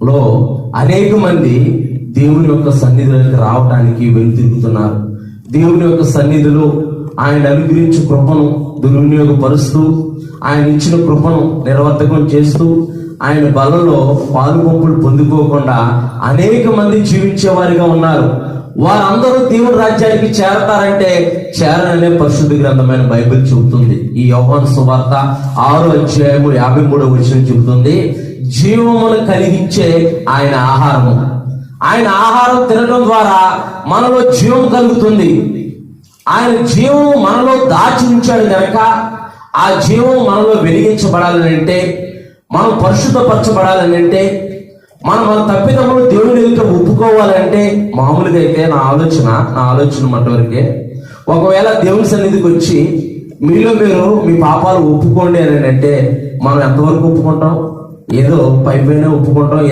లో అనేక మంది దేవుని యొక్క సన్నిధిలోకి రావడానికి వెనుతిరుగుతున్నారు. దేవుని యొక్క సన్నిధిలో ఆయన అనుగ్రహించే కృపను దుర్వినియోగపరుస్తూ, ఆయన ఇచ్చిన కృపను నిర్వర్తకం చేస్తూ, ఆయన బలలో పాలుపంపులు పొందుకోకుండా అనేక మంది జీవించేవారిగా ఉన్నారు. వారందరూ దేవుని రాజ్యానికి చేరతారంటే చేరననే పరిశుద్ధ గ్రంథమైన బైబిల్ చెబుతుంది. ఈ యోహాను సువార్త 6:53 చెబుతుంది, జీవమును కలిగించే ఆయన ఆహారము. ఆయన ఆహారం తినడం ద్వారా మనలో జీవం కలుగుతుంది. ఆయన జీవం మనలో దాచి ఉంచాడు కనుక ఆ జీవం మనలో వెలిగించబడాలని అంటే, మనం పరిశుద్ధపరచబడాలని అంటే, మన తప్పిదములు దేవుని ఎదుట ఒప్పుకోవాలంటే, మామూలుగా అయితే నా ఆలోచన మటువరకే, ఒకవేళ దేవుని సన్నిధికి వచ్చి మీలో మీరు మీ పాపాలు ఒప్పుకోండి అని అంటే మనం ఎంతవరకు ఒప్పుకుంటాం? ఏదో పైపైన ఒప్పుకుంటాం.